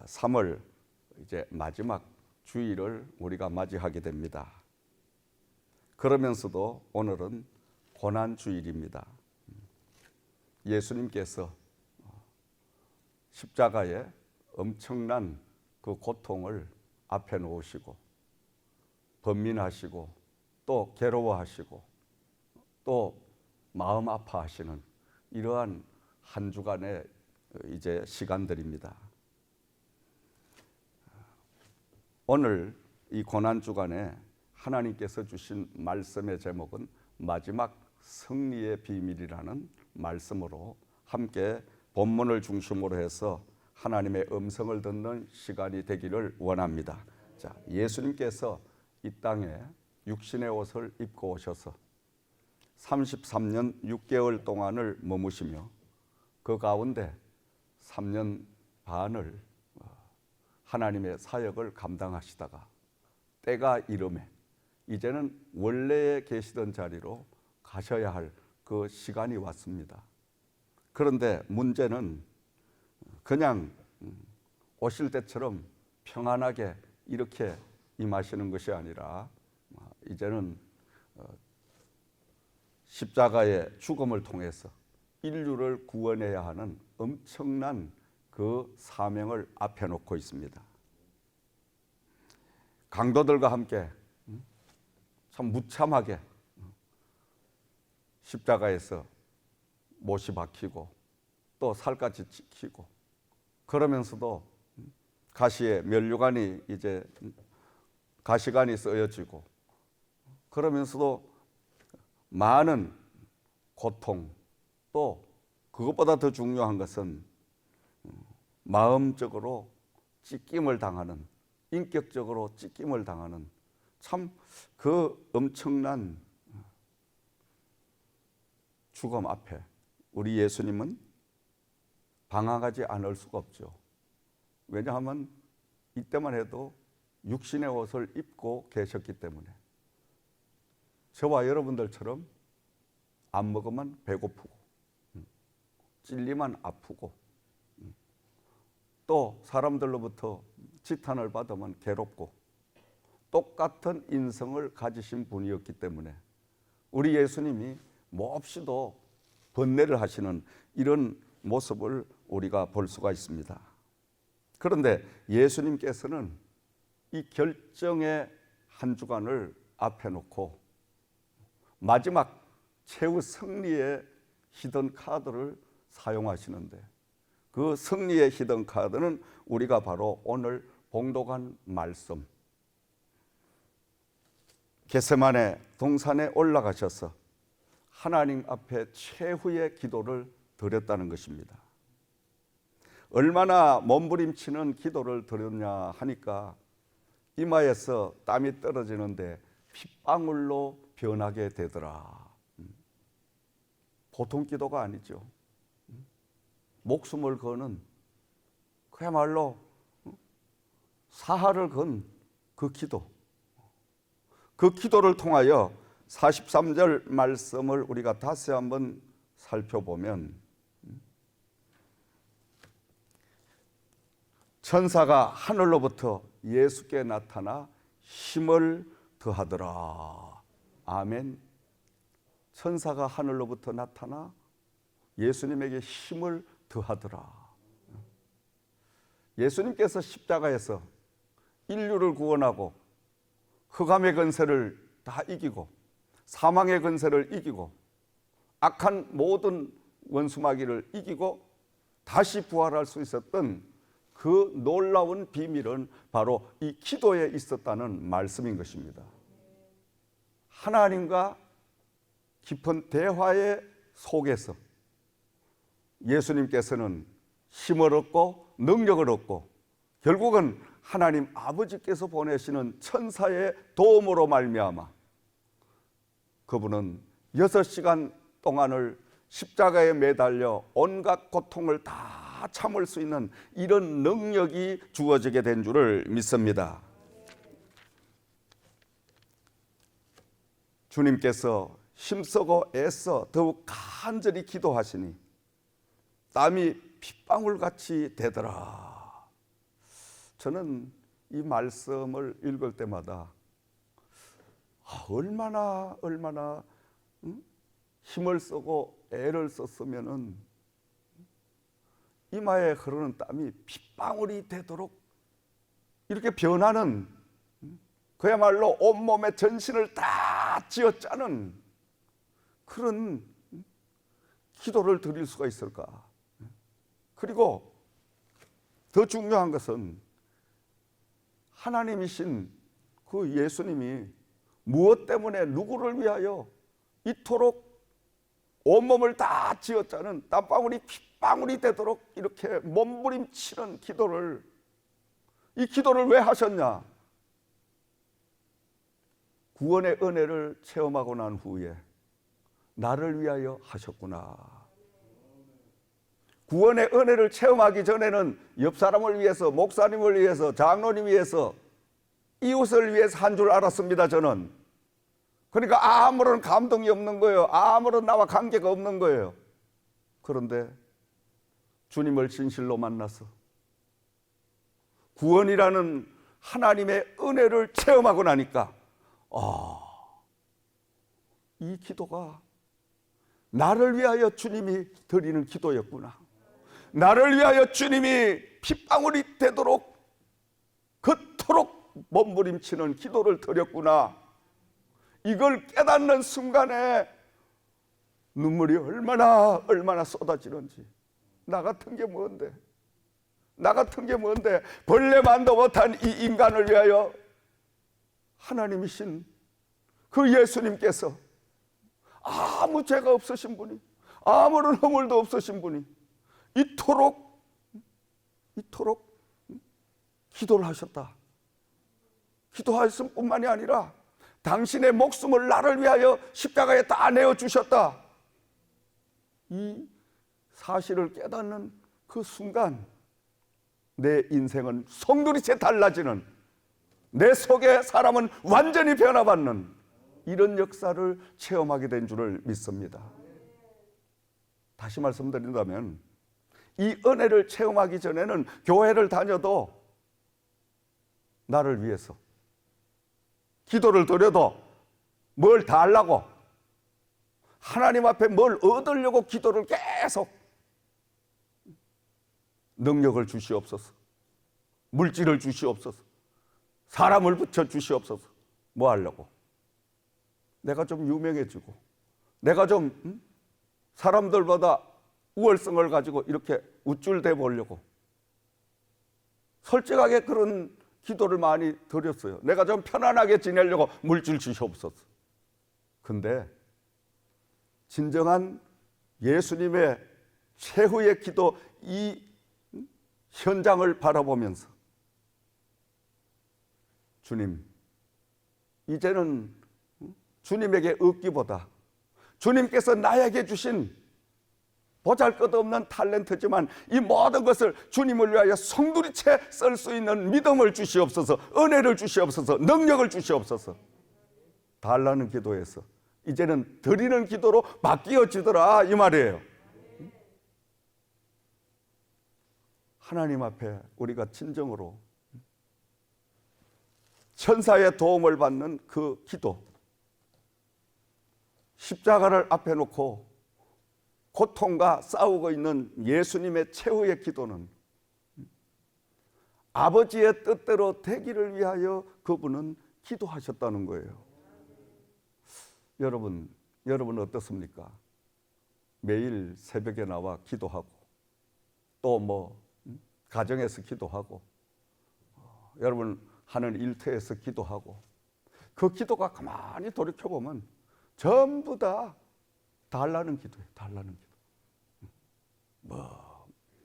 (3월) 이제 마지막 주일을 우리가 맞이하게 됩니다. 그러면서도 오늘은 고난주일입니다. 예수님께서 십자가에 엄청난 그 고통을 앞에 놓으시고 번민하시고 또 괴로워하시고 또 마음 아파하시는 이러한 한 주간의 이제 시간들입니다. 오늘 이 고난주간에 하나님께서 주신 말씀의 제목은 마지막 승리의 비밀이라는 말씀으로 함께 본문을 중심으로 해서 하나님의 음성을 듣는 시간이 되기를 원합니다. 자, 예수님께서 이 땅에 육신의 옷을 입고 오셔서 33년 6개월 동안을 머무시며 그 가운데 3년 반을 하나님의 사역을 감당하시다가 때가 이름에 이제는 원래에 계시던 자리로 가셔야 할 그 시간이 왔습니다. 그런데 문제는 그냥 오실 때처럼 평안하게 이렇게 임하시는 것이 아니라 이제는 십자가의 죽음을 통해서 인류를 구원해야 하는 엄청난 그 사명을 앞에 놓고 있습니다. 강도들과 함께 참 무참하게 십자가에서 못이 박히고 또 살까지 찍히고 그러면서도 가시에 면류관이 이제 가시관이 쓰여지고 그러면서도 많은 고통 또 그것보다 더 중요한 것은 마음적으로 찢김을 당하는 인격적으로 찢김을 당하는 참 그 엄청난 죽음 앞에 우리 예수님은 방황하지 않을 수가 없죠. 왜냐하면 이때만 해도 육신의 옷을 입고 계셨기 때문에 저와 여러분들처럼 안 먹으면 배고프고 찔리면 아프고 또 사람들로부터 지탄을 받으면 괴롭고 똑같은 인성을 가지신 분이었기 때문에 우리 예수님이 몹시도 번뇌를 하시는 이런 모습을 우리가 볼 수가 있습니다. 그런데 예수님께서는 이 결정의 한 주간을 앞에 놓고 마지막 최후 승리의 히든 카드를 사용하시는데 그 승리의 히든 카드는 우리가 바로 오늘 봉독한 말씀 겟세마네 동산에 올라가셔서 하나님 앞에 최후의 기도를 드렸다는 것입니다. 얼마나 몸부림치는 기도를 드렸냐 하니까 이마에서 땀이 떨어지는데 핏방울로 변하게 되더라. 보통 기도가 아니죠. 목숨을 거는 그야말로 사활을 건 그 기도. 그 기도를 통하여 43절 말씀을 우리가 다시 한번 살펴보면 천사가 하늘로부터 예수께 나타나 힘을 더하더라. 아멘. 천사가 하늘로부터 나타나 예수님에게 힘을 더하더라. 예수님께서 십자가에서 인류를 구원하고 흑암의 권세를 다 이기고 사망의 권세를 이기고 악한 모든 원수마귀를 이기고 다시 부활할 수 있었던 그 놀라운 비밀은 바로 이 기도에 있었다는 말씀인 것입니다. 하나님과 깊은 대화의 속에서 예수님께서는 힘을 얻고 능력을 얻고 결국은 하나님 아버지께서 보내시는 천사의 도움으로 말미암아 그분은 6시간 동안을 십자가에 매달려 온갖 고통을 다 참을 수 있는 이런 능력이 주어지게 된 줄을 믿습니다. 주님께서 힘쓰고 애써 더욱 간절히 기도하시니 땀이 핏방울같이 되더라. 저는 이 말씀을 읽을 때마다 얼마나 힘을 쓰고 애를 썼으면은 이마에 흐르는 땀이 핏방울이 되도록 이렇게 변하는, 그야말로 온몸에 전신을 다 쥐어짜는 그런 기도를 드릴 수가 있을까? 그리고 더 중요한 것은 하나님이신 그 예수님이 무엇 때문에 누구를 위하여 이토록 온몸을 다 쥐어짜는 땀방울이 핏방울이 되도록 이렇게 몸부림치는 기도를, 이 기도를 왜 하셨냐? 구원의 은혜를 체험하고 난 후에 나를 위하여 하셨구나. 구원의 은혜를 체험하기 전에는 옆 사람을 위해서, 목사님을 위해서, 장로님 위해서, 이웃을 위해서 한 줄 알았습니다. 저는. 그러니까 아무런 감동이 없는 거예요. 아무런 나와 관계가 없는 거예요. 그런데 주님을 진실로 만나서 구원이라는 하나님의 은혜를 체험하고 나니까 이 기도가 나를 위하여 주님이 드리는 기도였구나. 나를 위하여 주님이 핏방울이 되도록 그토록 몸부림치는 기도를 드렸구나. 이걸 깨닫는 순간에 눈물이 얼마나 쏟아지는지. 나 같은 게 뭔데? 벌레만도 못한 이 인간을 위하여 하나님이신 그 예수님께서, 아무 죄가 없으신 분이, 아무런 허물도 없으신 분이 이토록 기도를 하셨다. 기도하셨을 뿐만이 아니라 당신의 목숨을 나를 위하여 십자가에 다 내어주셨다. 이 사실을 깨닫는 그 순간 내 인생은 송두리째 달라지는, 내 속의 사람은 완전히 변화받는 이런 역사를 체험하게 된 줄을 믿습니다. 다시 말씀드린다면 이 은혜를 체험하기 전에는 교회를 다녀도 나를 위해서 기도를 드려도 뭘 달라고, 하나님 앞에 뭘 얻으려고 기도를 계속, 능력을 주시옵소서, 물질을 주시옵소서, 사람을 붙여 주시옵소서. 뭐 하려고? 내가 좀 유명해지고, 내가 좀 사람들보다 우월성을 가지고 이렇게 우쭐대 보려고, 솔직하게 그런 기도를 많이 드렸어요. 내가 좀 편안하게 지내려고 물질 주시옵소서. 근데 진정한 예수님의 최후의 기도, 이 현장을 바라보면서 주님, 이제는 주님에게 얻기보다 주님께서 나에게 주신 보잘것없는 탤런트지만 이 모든 것을 주님을 위하여 송두리째 쓸 수 있는 믿음을 주시옵소서, 은혜를 주시옵소서, 능력을 주시옵소서. 달라는 기도에서 이제는 드리는 기도로 바뀌어지더라, 이 말이에요. 하나님 앞에 우리가 진정으로 천사의 도움을 받는 그 기도, 십자가를 앞에 놓고 고통과 싸우고 있는 예수님의 최후의 기도는 아버지의 뜻대로 되기를 위하여 그분은 기도하셨다는 거예요. 여러분 어떻습니까? 매일 새벽에 나와 기도하고 또 가정에서 기도하고 여러분 하는 일터에서 기도하고, 그 기도가 가만히 돌이켜보면 전부 다 달라는 기도예요. 달라는 기도.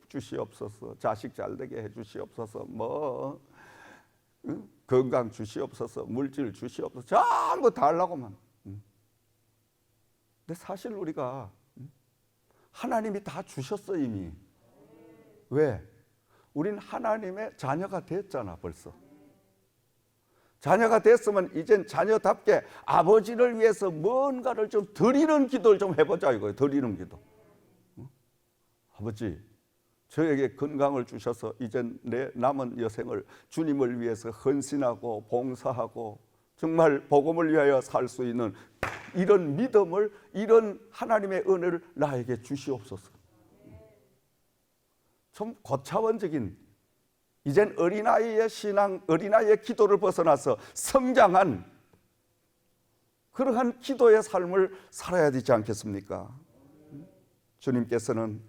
주시옵소서, 자식 잘되게 해주시옵소서, 건강 주시옵소서, 물질 주시옵소서, 전부 달라고만. 근데 사실 우리가 하나님이 다 주셨어 이미. 왜? 우린 하나님의 자녀가 됐잖아 벌써. 자녀가 됐으면 이젠 자녀답게 아버지를 위해서 뭔가를 좀 드리는 기도를 좀 해보자 이거예요. 드리는 기도. 아버지, 저에게 건강을 주셔서 이젠 내 남은 여생을 주님을 위해서 헌신하고 봉사하고 정말 복음을 위하여 살 수 있는 이런 믿음을, 이런 하나님의 은혜를 나에게 주시옵소서. 좀 고차원적인, 이젠 어린아이의 신앙, 어린아이의 기도를 벗어나서 성장한 그러한 기도의 삶을 살아야 되지 않겠습니까? 주님께서는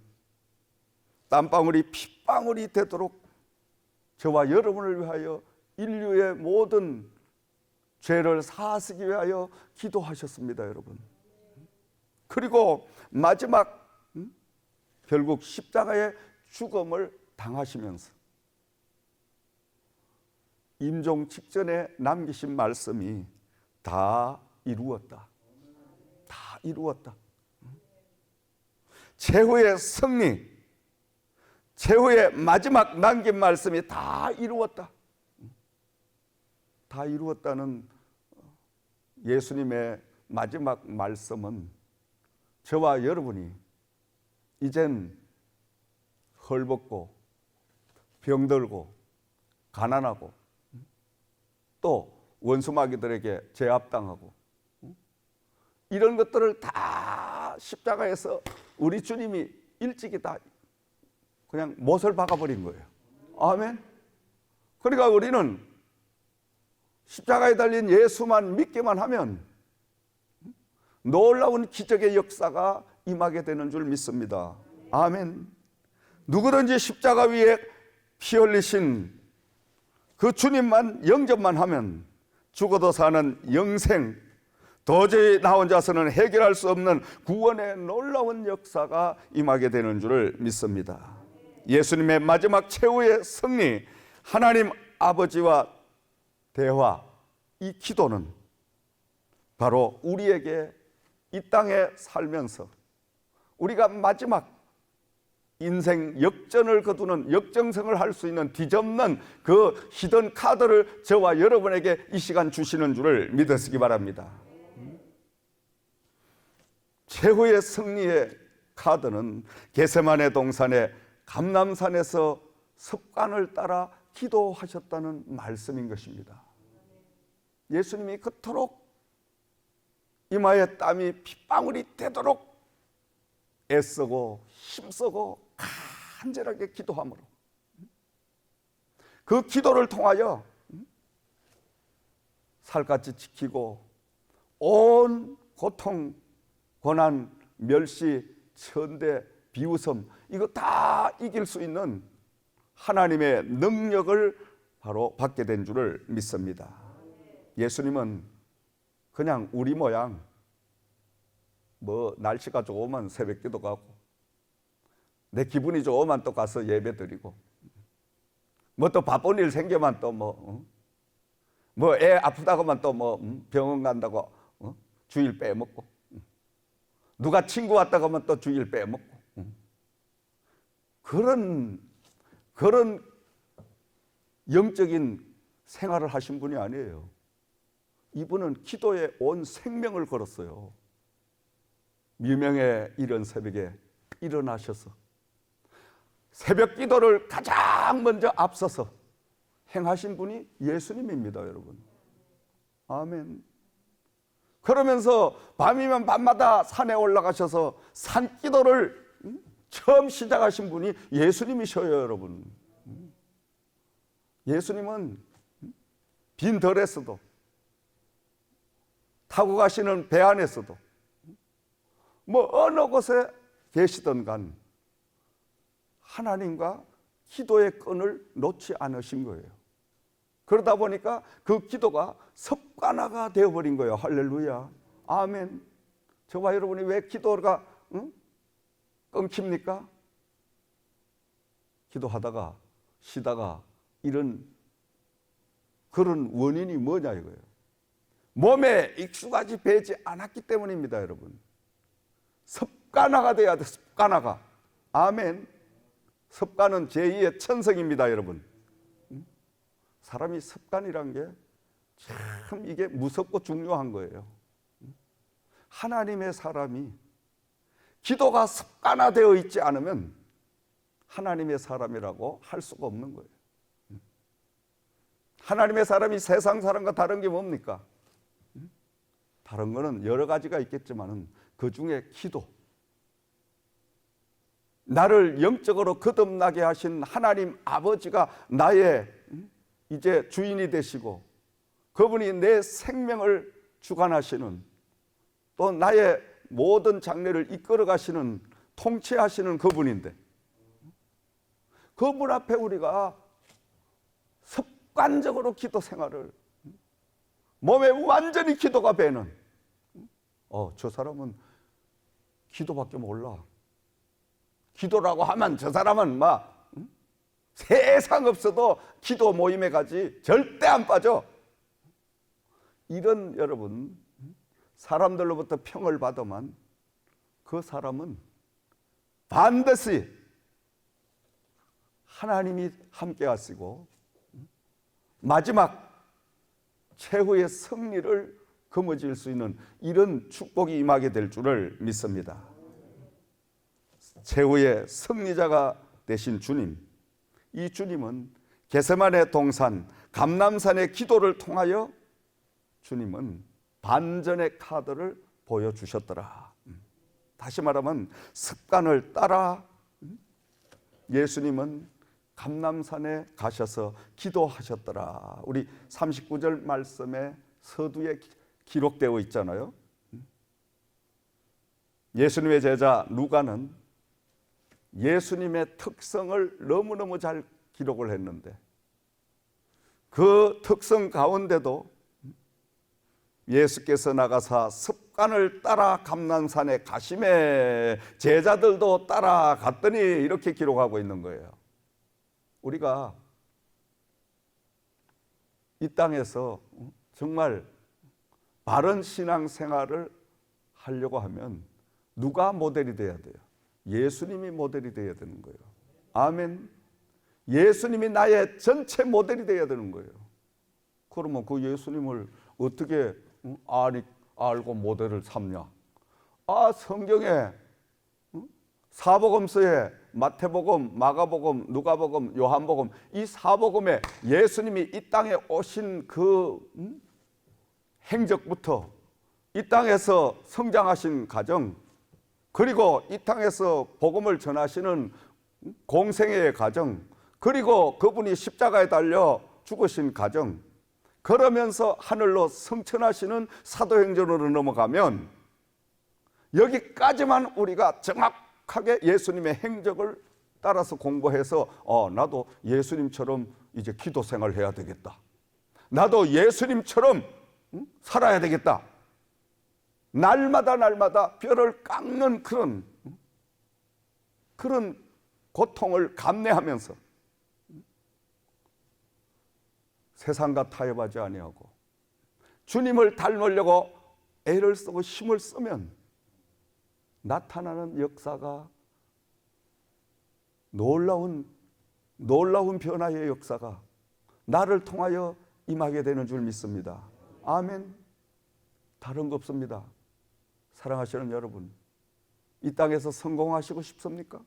땀방울이 핏방울이 되도록 저와 여러분을 위하여 인류의 모든 죄를 사하시기 위하여 기도하셨습니다, 여러분. 그리고 마지막 결국 십자가의 죽음을 당하시면서 임종 직전에 남기신 말씀이 다 이루었다. 다 이루었다. 최후의 승리, 최후의 마지막 남긴 말씀이 다 이루었다. 다 이루었다는 예수님의 마지막 말씀은 저와 여러분이 이젠 헐벗고 병들고 가난하고 또 원수마귀들에게 제압당하고 이런 것들을 다 십자가에서 우리 주님이 일찍이 다 그냥 못을 박아버린 거예요. 아멘. 그러니까 우리는 십자가에 달린 예수만 믿기만 하면 놀라운 기적의 역사가 임하게 되는 줄 믿습니다. 아멘. 누구든지 십자가 위에 피 흘리신 그 주님만 영접만 하면 죽어도 사는 영생, 도저히 나 혼자서는 해결할 수 없는 구원의 놀라운 역사가 임하게 되는 줄을 믿습니다. 예수님의 마지막 최후의 승리, 하나님 아버지와 대화, 이 기도는 바로 우리에게 이 땅에 살면서 우리가 마지막 인생 역전을 거두는 역정성을 할 수 있는 뒤집는 그 히든 카드를 저와 여러분에게 이 시간 주시는 줄을 믿으시기 바랍니다. 최후의 승리의 카드는 겟세마네 동산의 감람산에서 습관을 따라 기도하셨다는 말씀인 것입니다. 예수님이 그토록 이마에 땀이 핏방울이 되도록 애쓰고 힘쓰고 간절하게 기도함으로 그 기도를 통하여 살갗이 지키고 온 고통, 고난, 멸시, 천대, 비웃음 이거 다 이길 수 있는 하나님의 능력을 바로 받게 된 줄을 믿습니다. 예수님은 그냥 우리 모양 뭐 날씨가 좋으면 새벽기도 가고 내 기분이 좋으면 또 가서 예배 드리고 뭐 또 바쁜 일 생기면 또 뭐 애 아프다고만 또 뭐 병원 간다고 주일 빼먹고 누가 친구 왔다고 하면 또 주일 빼먹고 그런 영적인 생활을 하신 분이 아니에요. 이분은 기도에 온 생명을 걸었어요. 미명의 이른 새벽에 일어나셔서 새벽 기도를 가장 먼저 앞서서 행하신 분이 예수님입니다, 여러분. 아멘. 그러면서 밤이면 밤마다 산에 올라가셔서 산기도를 처음 시작하신 분이 예수님이셔요, 여러분. 예수님은 빈 덜에서도 타고 가시는 배 안에서도 뭐 어느 곳에 계시던 간 하나님과 기도의 끈을 놓지 않으신 거예요. 그러다 보니까 그 기도가 습관화가 되어버린 거예요. 할렐루야. 아멘. 저와 여러분이 왜 기도가 끊깁니까? 기도하다가 쉬다가 이런 그런 원인이 뭐냐 이거예요. 몸에 익숙하지 배지 않았기 때문입니다, 여러분. 습관화가 돼야 돼. 습관화가. 아멘. 습관은 제2의 천성입니다, 여러분. 사람이 습관이란 게 참 이게 무섭고 중요한 거예요. 하나님의 사람이 기도가 습관화되어 있지 않으면 하나님의 사람이라고 할 수가 없는 거예요. 하나님의 사람이 세상 사람과 다른 게 뭡니까? 다른 거는 여러 가지가 있겠지만은 그 중에 기도, 나를 영적으로 거듭나게 하신 하나님 아버지가 나의 이제 주인이 되시고 그분이 내 생명을 주관하시는, 또 나의 모든 장래를 이끌어 가시는, 통치하시는 그분인데, 그분 앞에 우리가 습관적으로 기도 생활을, 몸에 완전히 기도가 배는, 저 사람은 기도밖에 몰라. 기도라고 하면 저 사람은 막 세상 없어도 기도 모임에 가지 절대 안 빠져. 이런 여러분 사람들로부터 평을 받아만 그 사람은 반드시 하나님이 함께 하시고 마지막 최후의 승리를 거머쥘 수 있는 이런 축복이 임하게 될 줄을 믿습니다. 최후의 승리자가 되신 주님, 이 주님은 겟세마네 동산 감람산의 기도를 통하여 주님은 반전의 카드를 보여주셨더라. 다시 말하면 습관을 따라 예수님은 감람산에 가셔서 기도하셨더라. 우리 39절 말씀에 서두에 기록되어 있잖아요. 예수님의 제자 누가는 예수님의 특성을 너무너무 잘 기록을 했는데 그 특성 가운데도 예수께서 나가사 습관을 따라 감람산에 가심에 제자들도 따라갔더니 이렇게 기록하고 있는 거예요. 우리가 이 땅에서 정말 바른 신앙생활을 하려고 하면 누가 모델이 돼야 돼요? 예수님이 모델이 돼야 되는 거예요. 아멘. 예수님이 나의 전체 모델이 돼야 되는 거예요. 그러면 그 예수님을 어떻게 알고 모델을 삼냐? 성경에 사복음서에 마태복음, 마가복음, 누가복음, 요한복음 이 사복음에 예수님이 이 땅에 오신 그 행적부터 이 땅에서 성장하신 과정, 그리고 이 땅에서 복음을 전하시는 공생애의 과정, 그리고 그분이 십자가에 달려 죽으신 과정, 그러면서 하늘로 승천하시는 사도행전으로 넘어가면 여기까지만 우리가 정확하게 예수님의 행적을 따라서 공부해서 나도 예수님처럼 이제 기도 생활을 해야 되겠다. 나도 예수님처럼 살아야 되겠다. 날마다 뼈를 깎는 그런 고통을 감내하면서 세상과 타협하지 아니하고 주님을 닮으려고 애를 쓰고 힘을 쓰면 나타나는 역사가 놀라운 변화의 역사가 나를 통하여 임하게 되는 줄 믿습니다. 아멘. 다른 거 없습니다. 사랑하시는 여러분, 이 땅에서 성공하시고 싶습니까?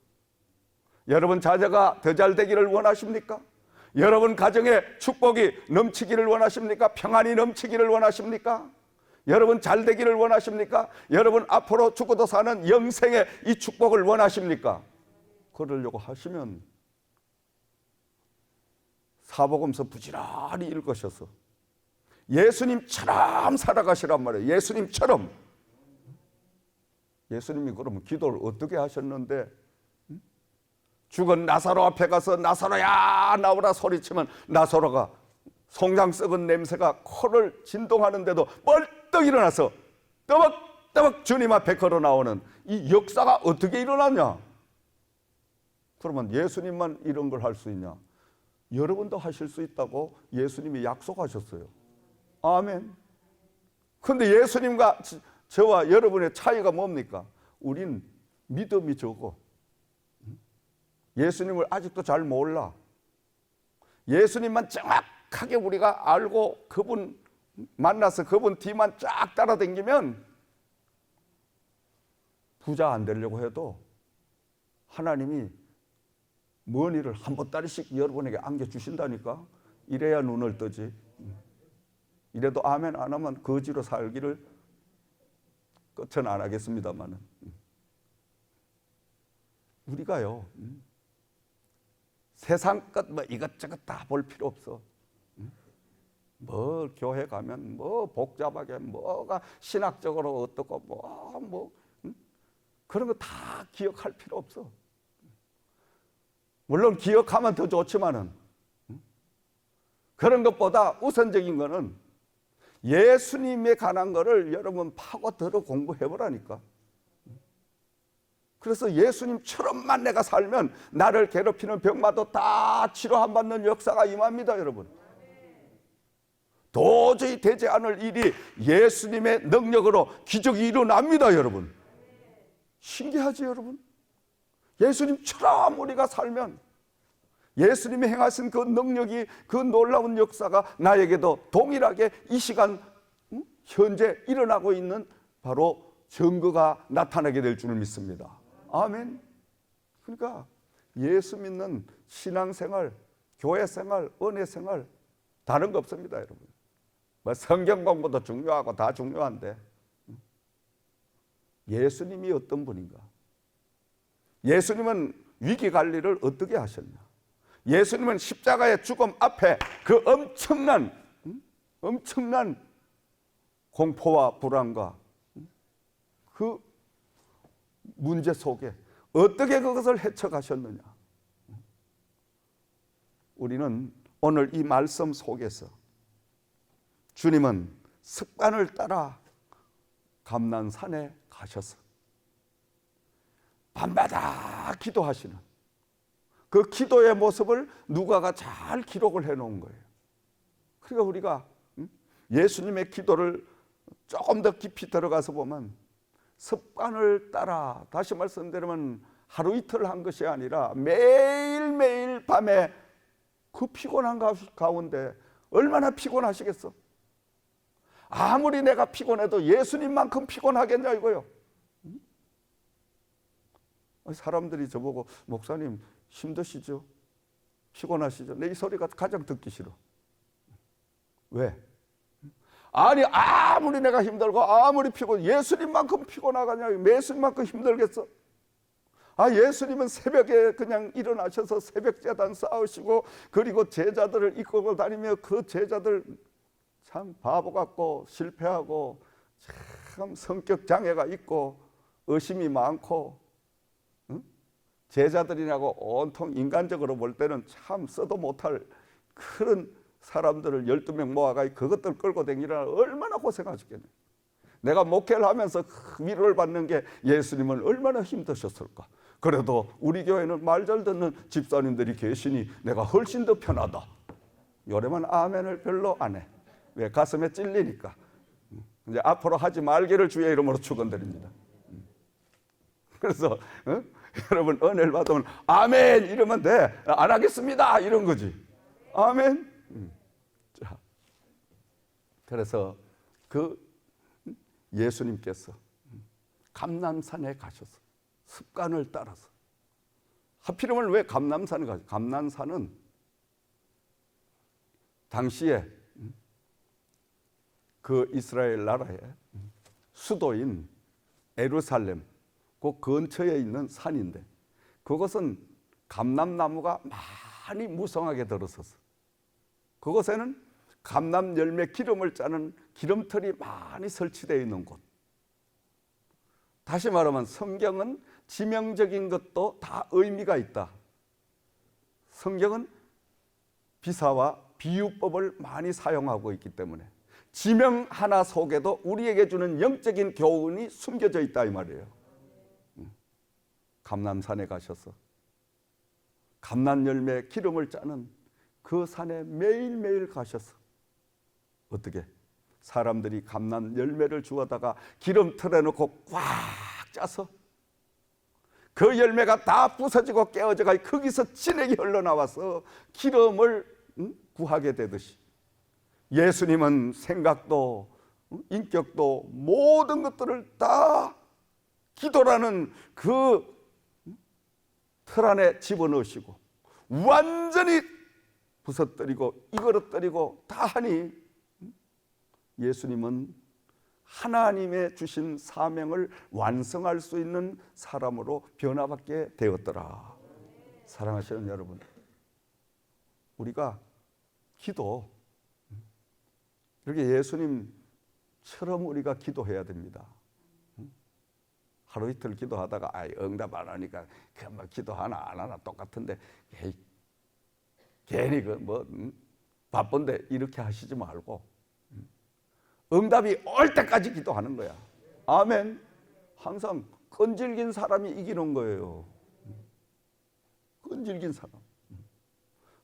여러분 자녀가 더 잘 되기를 원하십니까? 여러분 가정에 축복이 넘치기를 원하십니까? 평안이 넘치기를 원하십니까? 여러분 잘 되기를 원하십니까? 여러분 앞으로 죽어도 사는 영생의 이 축복을 원하십니까? 그러려고 하시면 사복음서 부지런히 읽으셔서 예수님처럼 살아가시란 말이에요. 예수님처럼. 예수님이 그러면 기도를 어떻게 하셨는데 죽은 나사로 앞에 가서 나사로야 나오라 소리치면 나사로가 송장 썩은 냄새가 코를 진동하는데도 벌떡 일어나서 떠벅떠벅 주님 앞에 걸어 나오는 이 역사가 어떻게 일어났냐? 그러면 예수님만 이런 걸 할 수 있냐? 여러분도 하실 수 있다고 예수님이 약속하셨어요. 아멘. 그런데 예수님과 저와 여러분의 차이가 뭡니까? 우린 믿음이 적어. 예수님을 아직도 잘 몰라. 예수님만 정확하게 우리가 알고 그분 만나서 그분 뒤만 쫙 따라다니면 부자 안 되려고 해도 하나님이 먼 일을 한 보따리씩 여러분에게 안겨주신다니까. 이래야 눈을 뜨지. 이래도 아멘 안 하면 거지로 살기를 끝은 안 하겠습니다만은, 우리가요 세상 것 뭐 이것저것 다 볼 필요 없어. 뭐 교회 가면 뭐 복잡하게 뭐가 신학적으로 어떻고 뭐 그런 거 다 기억할 필요 없어. 물론 기억하면 더 좋지만은 그런 것보다 우선적인 거는 예수님에 관한 거를 여러분 파고들어 공부해보라니까. 그래서 예수님처럼만 내가 살면 나를 괴롭히는 병마도 다 치료 안 받는 역사가 임합니다, 여러분. 도저히 되지 않을 일이 예수님의 능력으로 기적이 일어납니다, 여러분. 신기하지, 여러분? 예수님처럼 우리가 살면 예수님이 행하신 그 능력이, 그 놀라운 역사가 나에게도 동일하게 이 시간 현재 일어나고 있는 바로 증거가 나타나게 될 줄 믿습니다. 아멘. 그러니까 예수 믿는 신앙생활, 교회생활, 은혜생활 다른 거 없습니다, 여러분. 뭐 성경 공부도 중요하고 다 중요한데 예수님이 어떤 분인가? 예수님은 위기관리를 어떻게 하셨냐? 예수님은 십자가의 죽음 앞에 그 엄청난 공포와 불안과 그 문제 속에 어떻게 그것을 헤쳐가셨느냐? 우리는 오늘 이 말씀 속에서 주님은 습관을 따라 감난산에 가셔서 밤마다 기도하시는 그 기도의 모습을 누가가 잘 기록을 해놓은 거예요. 그러니까 우리가 예수님의 기도를 조금 더 깊이 들어가서 보면 습관을 따라, 다시 말씀드리면 하루 이틀 한 것이 아니라 매일매일 밤에 그 피곤한 가운데 얼마나 피곤하시겠어? 아무리 내가 피곤해도 예수님만큼 피곤하겠냐 이거요. 사람들이 저보고 목사님 힘드시죠? 피곤하시죠? 내 이 소리가 가장 듣기 싫어. 왜? 아니 아무리 내가 힘들고 아무리 피곤, 예수님만큼 피곤하겠냐? 예수님만큼 힘들겠어? 아, 예수님은 새벽에 그냥 일어나셔서 새벽 제단 쌓으시고 그리고 제자들을 이끌고 다니며 그 제자들 참 바보 같고 실패하고 참 성격 장애가 있고 의심이 많고 제자들이라고 온통 인간적으로 볼 때는 참 써도 못할 그런 사람들을 12명 모아가 그것들 끌고 다니라 얼마나 고생하셨겠냐. 내가 목회를 하면서 위로를 받는 게 예수님은 얼마나 힘드셨을까. 그래도 우리 교회는 말 잘 듣는 집사님들이 계시니 내가 훨씬 더 편하다. 요래만 아멘을 별로 안 해. 왜? 가슴에 찔리니까. 이제 앞으로 하지 말기를 주의 이름으로 축원드립니다. 그래서 여러분 은혜를 받으면 아멘 이러면 돼. 안 하겠습니다 이런 거지. 아멘. 자, 그래서 그 예수님께서 감람산에 가셔서 습관을 따라서, 하필이면 왜 감람산에 가셨어요? 감람산은 당시에 그 이스라엘 나라의 수도인 예루살렘 그 근처에 있는 산인데, 그것은 감람나무가 많이 무성하게 들어서서 그곳에는 감람 열매 기름을 짜는 기름틀이 많이 설치되어 있는 곳. 다시 말하면 성경은 지명적인 것도 다 의미가 있다. 성경은 비사와 비유법을 많이 사용하고 있기 때문에 지명 하나 속에도 우리에게 주는 영적인 교훈이 숨겨져 있다 이 말이에요. 감람산에 가셔서 감람 열매 기름을 짜는 그 산에 매일매일 가셔서 어떻게 사람들이 감람 열매를 주워다가 기름틀에 넣고 꽉 짜서 그 열매가 다 부서지고 깨어져가 거기서 진액이 흘러나와서 기름을 구하게 되듯이 예수님은 생각도 인격도 모든 것들을 다 기도라는 그 틀 안에 집어넣으시고 완전히 부서뜨리고 이거릇뜨리고 다 하니 예수님은 하나님의 주신 사명을 완성할 수 있는 사람으로 변화받게 되었더라. 사랑하시는 여러분, 우리가 기도 이렇게 예수님처럼 우리가 기도해야 됩니다. 하루 이틀 기도하다가 응답 안 하니까 뭐 기도하나 안 하나 똑같은데 괜히 바쁜데 이렇게 하시지 말고 응답이 올 때까지 기도하는 거야. 아멘. 항상 끈질긴 사람이 이기는 거예요. 끈질긴 사람.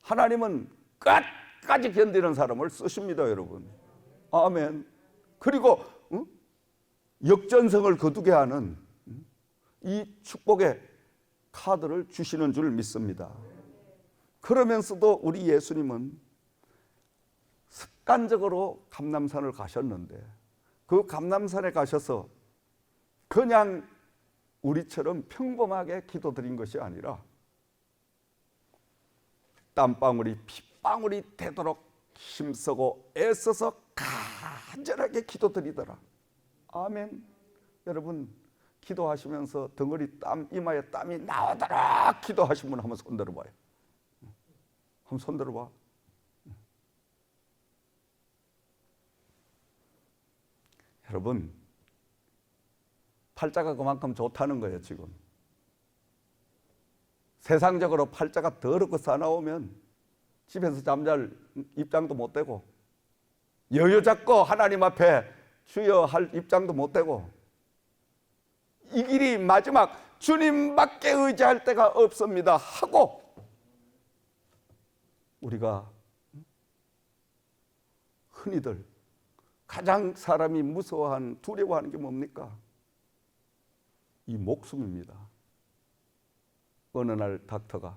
하나님은 끝까지 견디는 사람을 쓰십니다, 여러분. 아멘. 그리고 역전성을 거두게 하는 이 축복의 카드를 주시는 줄 믿습니다. 그러면서도 우리 예수님은 습관적으로 감람산을 가셨는데 그 감람산에 가셔서 그냥 우리처럼 평범하게 기도드린 것이 아니라 땀방울이 핏방울이 되도록 힘쓰고 애써서 간절하게 기도드리더라. 아멘. 여러분, 기도하시면서 덩어리 땀, 이마에 땀이 나오도록 기도하신 분 한번 손들어 봐요. 한번 손들어 봐. 여러분, 팔자가 그만큼 좋다는 거예요, 지금. 세상적으로 팔자가 더럽고 사나우면 집에서 잠잘 입장도 못 되고 여유 잡고 하나님 앞에 주여 할 입장도 못 되고 이 길이 마지막 주님밖에 의지할 데가 없습니다 하고 우리가 흔히들 가장 사람이 무서워하는 두려워하는 게 뭡니까? 이 목숨입니다. 어느 날 닥터가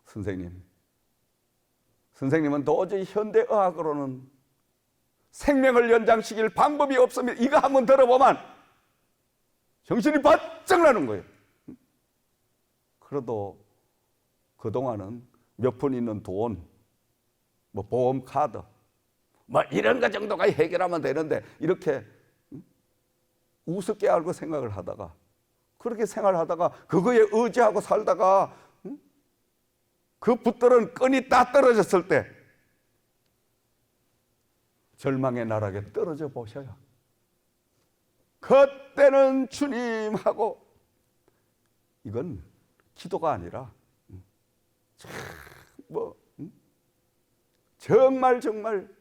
선생님은 도저히 현대의학으로는 생명을 연장시킬 방법이 없으면 이거 한번 들어보면 정신이 바짝 나는 거예요. 그래도 그동안은 몇 푼 있는 돈, 뭐 보험 카드, 뭐 이런 거 정도가 해결하면 되는데 이렇게 우습게 알고 생각을 하다가 그렇게 생활하다가 그거에 의지하고 살다가 그 붙들은 끈이 딱 떨어졌을 때 절망의 나락에 떨어져 보셔요. 그때는 주님하고 이건 기도가 아니라 정말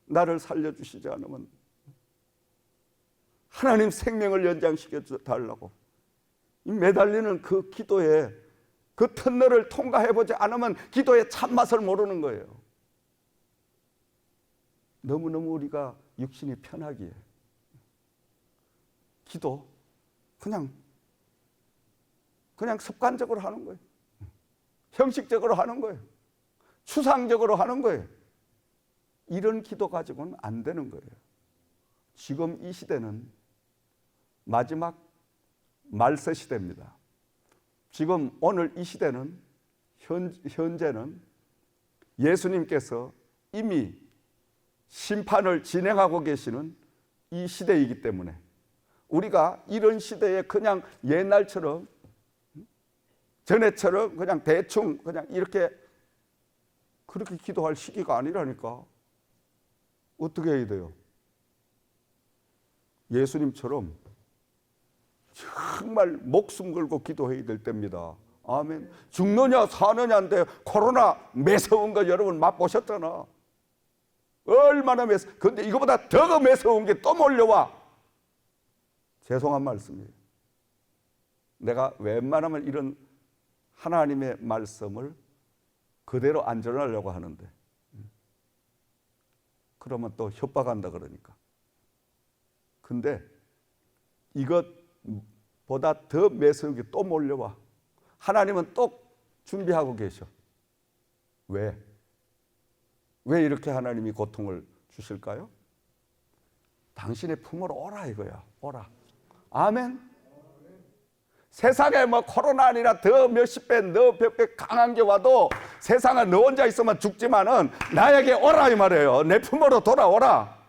나를 살려주시지 않으면 하나님 생명을 연장시켜 달라고 매달리는 그 기도에 그 터널을 통과해보지 않으면 기도의 참맛을 모르는 거예요. 너무너무 우리가 육신이 편하기에 기도 그냥 습관적으로 하는 거예요. 형식적으로 하는 거예요. 추상적으로 하는 거예요. 이런 기도 가지고는 안 되는 거예요. 지금 이 시대는 마지막 말세 시대입니다. 지금 오늘 이 시대는 현재는 예수님께서 이미 심판을 진행하고 계시는 이 시대이기 때문에 우리가 이런 시대에 그냥 옛날처럼 전에처럼 그냥 대충 그냥 이렇게 그렇게 기도할 시기가 아니라니까. 어떻게 해야 돼요? 예수님처럼 정말 목숨 걸고 기도해야 될 때입니다. 아멘. 죽느냐 사느냐인데 코로나 매서운 거 여러분 맛보셨잖아. 얼마나 근데 이거보다 더 매서운 게 또 몰려와. 죄송한 말씀이에요. 내가 웬만하면 이런 하나님의 말씀을 그대로 안 전하려고 하는데 그러면 또 협박한다 그러니까. 근데 이것보다 더 매서운 게 또 몰려와. 하나님은 또 준비하고 계셔. 왜? 왜 이렇게 하나님이 고통을 주실까요? 당신의 품으로 오라 이거야. 오라. 아멘. 세상에 뭐 코로나 아니라 더 몇십 배, 몇백 배 강한 게 와도 세상에 너 혼자 있으면 죽지만은 나에게 오라 이 말이에요. 내 품으로 돌아오라.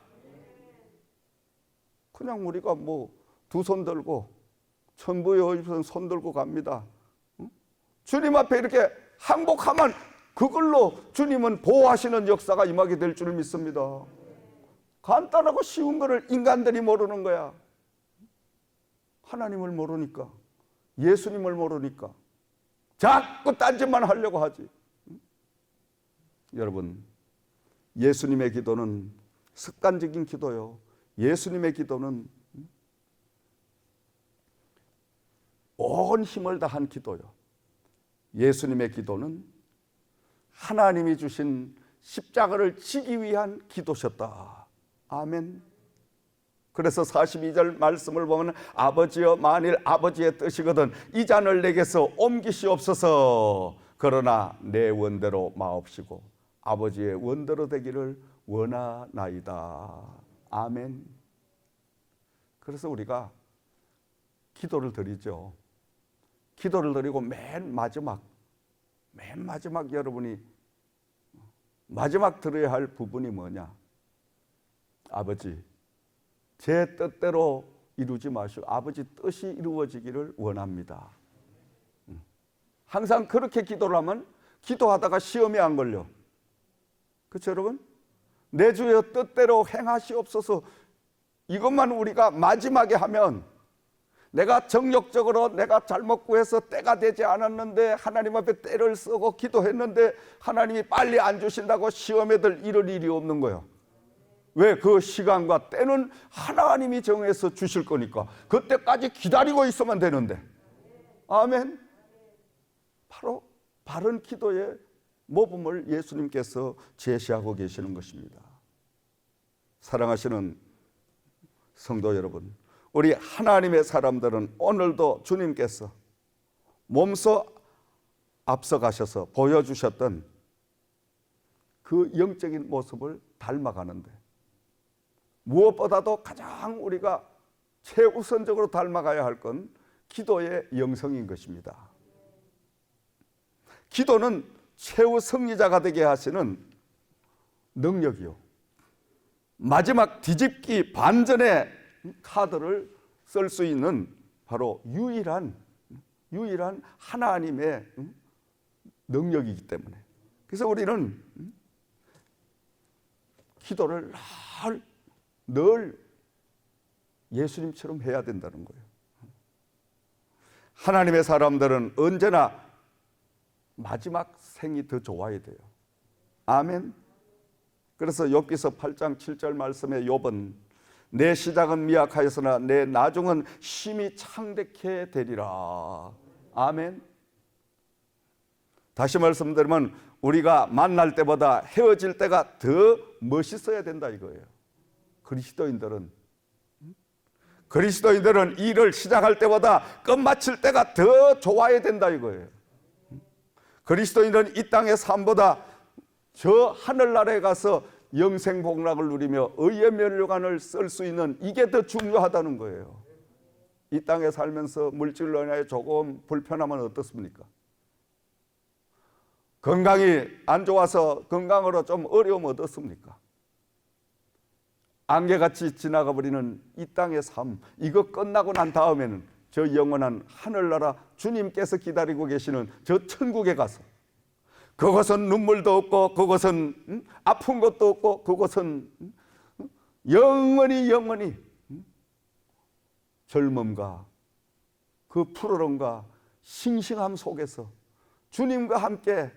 그냥 우리가 뭐 두 손 들고 천부의 손 들고 갑니다. 주님 앞에 이렇게 항복하면 그걸로 주님은 보호하시는 역사가 임하게 될 줄 믿습니다. 간단하고 쉬운 거를 인간들이 모르는 거야. 하나님을 모르니까, 예수님을 모르니까 자꾸 딴짓만 하려고 하지. 여러분, 예수님의 기도는 습관적인 기도요. 예수님의 기도는 온 힘을 다한 기도요. 예수님의 기도는 하나님이 주신 십자가를 지기 위한 기도셨다. 아멘. 그래서 42절 말씀을 보면 아버지여 만일 아버지의 뜻이거든 이 잔을 내게서 옮기시옵소서. 그러나 내 원대로 마옵시고 아버지의 원대로 되기를 원하나이다. 아멘. 그래서 우리가 기도를 드리죠. 기도를 드리고 맨 마지막 여러분이 마지막 들어야 할 부분이 뭐냐? 아버지, 제 뜻대로 이루지 마시고 아버지 뜻이 이루어지기를 원합니다. 항상 그렇게 기도를 하면 기도하다가 시험에 안 걸려. 그렇죠 여러분? 내 주의 뜻대로 행하시옵소서. 이것만 우리가 마지막에 하면 내가 정욕적으로 내가 잘못 구해서 때가 되지 않았는데 하나님 앞에 때를 쓰고 기도했는데 하나님이 빨리 안 주신다고 시험에 들 이럴 일이 없는 거예요. 왜? 그 시간과 때는 하나님이 정해서 주실 거니까 그때까지 기다리고 있으면 되는데. 아멘. 바로 바른 기도의 모범을 예수님께서 제시하고 계시는 것입니다. 사랑하시는 성도 여러분, 우리 하나님의 사람들은 오늘도 주님께서 몸소 앞서가셔서 보여주셨던 그 영적인 모습을 닮아가는데 무엇보다도 가장 우리가 최우선적으로 닮아가야 할 건 기도의 영성인 것입니다. 기도는 최후 승리자가 되게 하시는 능력이요. 마지막 뒤집기 반전의 카드를 쓸 수 있는 바로 유일한 하나님의 능력이기 때문에 그래서 우리는 기도를 늘 예수님처럼 해야 된다는 거예요. 하나님의 사람들은 언제나 마지막 생이 더 좋아야 돼요. 아멘. 그래서 욥기서 8장 7절 말씀에 욥은 내 시작은 미약하였으나 내 나중은 심히 창대케 되리라. 아멘. 다시 말씀드리면 우리가 만날 때보다 헤어질 때가 더 멋있어야 된다 이거예요. 그리스도인들은 일을 시작할 때보다 끝마칠 때가 더 좋아야 된다 이거예요. 그리스도인들은 이 땅의 삶보다 저 하늘나라에 가서 영생복락을 누리며 의의 면류관을 쓸 수 있는 이게 더 중요하다는 거예요. 이 땅에 살면서 물질로 인하여 조금 불편하면 어떻습니까? 건강이 안 좋아서 건강으로 좀 어려우면 어떻습니까? 안개같이 지나가 버리는 이 땅의 삶, 이거 끝나고 난 다음에는 저 영원한 하늘나라 주님께서 기다리고 계시는 저 천국에 가서 그것은 눈물도 없고 그것은 아픈 것도 없고 그것은 영원히 젊음과 그 푸르름과 싱싱함 속에서 주님과 함께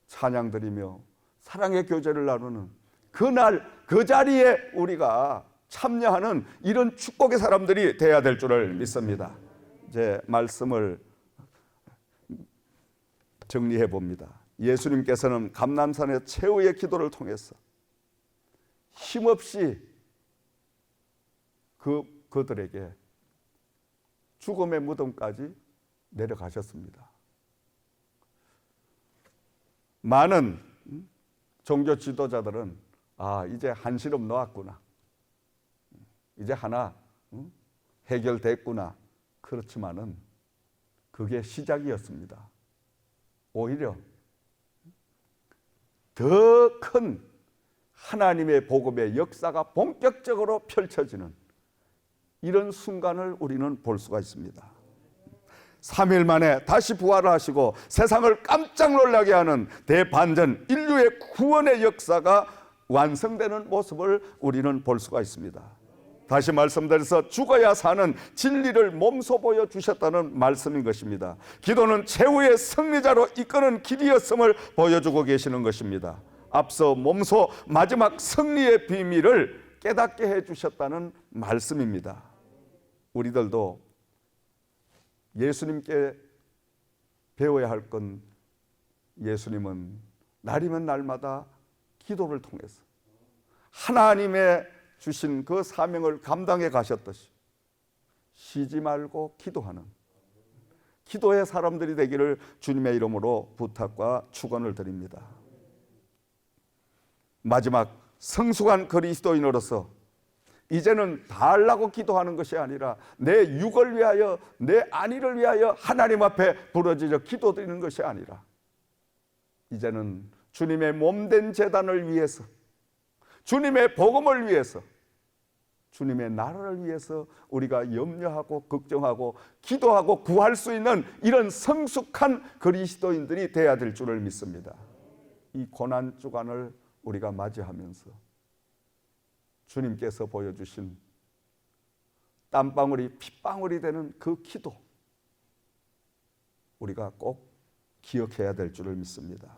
찬양드리며 사랑의 교제를 나누는 그날 그 자리에 우리가 참여하는 이런 축복의 사람들이 돼야 될 줄을 믿습니다. 이제 말씀을 정리해 봅니다. 예수님께서는 감람산의 최후의 기도를 통해서 힘없이 그들에게 죽음의 무덤까지 내려가셨습니다. 많은 종교 지도자들은 이제 한시름 놓았구나, 이제 하나 해결됐구나. 그렇지만은 그게 시작이었습니다. 오히려 더 큰 하나님의 복음의 역사가 본격적으로 펼쳐지는 이런 순간을 우리는 볼 수가 있습니다. 3일 만에 다시 부활하시고 세상을 깜짝 놀라게 하는 대반전, 인류의 구원의 역사가 완성되는 모습을 우리는 볼 수가 있습니다. 다시 말씀드려서 죽어야 사는 진리를 몸소 보여주셨다는 말씀인 것입니다. 기도는 최후의 승리자로 이끄는 길이었음을 보여주고 계시는 것입니다. 앞서 몸소 마지막 승리의 비밀을 깨닫게 해주셨다는 말씀입니다. 우리들도 예수님께 배워야 할 건, 예수님은 날이면 날마다 기도를 통해서 하나님의 주신 그 사명을 감당해 가셨듯이 쉬지 말고 기도하는 기도의 사람들이 되기를 주님의 이름으로 부탁과 축원을 드립니다. 마지막 성숙한 그리스도인으로서 이제는 다 하려고 기도하는 것이 아니라 내 육을 위하여, 내 안위를 위하여 하나님 앞에 부르짖어 기도드리는 것이 아니라 이제는 주님의 몸된 제단을 위해서, 주님의 복음을 위해서, 주님의 나라를 위해서 우리가 염려하고 걱정하고 기도하고 구할 수 있는 이런 성숙한 그리스도인들이 되어야 될 줄을 믿습니다. 이 고난 주간을 우리가 맞이하면서 주님께서 보여주신 땀방울이 핏방울이 되는 그 기도, 우리가 꼭 기억해야 될 줄을 믿습니다.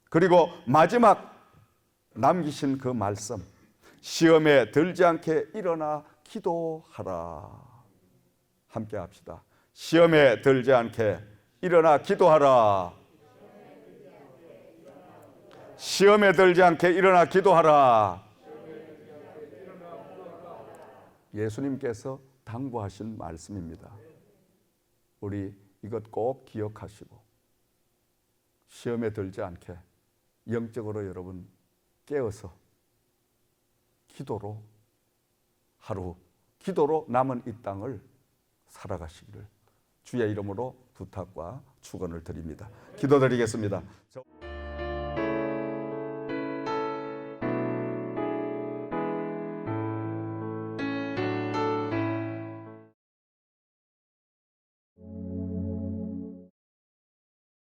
그리고 마지막 남기신 그 말씀, 시험에 들지 않게 일어나 기도하라. 함께 합시다. 시험에 들지 않게 일어나 기도하라. 시험에 들지 않게 일어나 기도하라. 예수님께서 당부하신 말씀입니다. 우리 이것 꼭 기억하시고 시험에 들지 않게 영적으로 여러분 깨어서 기도로 하루, 기도로 남은 이 땅을 살아가시기를 주의 이름으로 부탁과 축원을 드립니다. 기도드리겠습니다.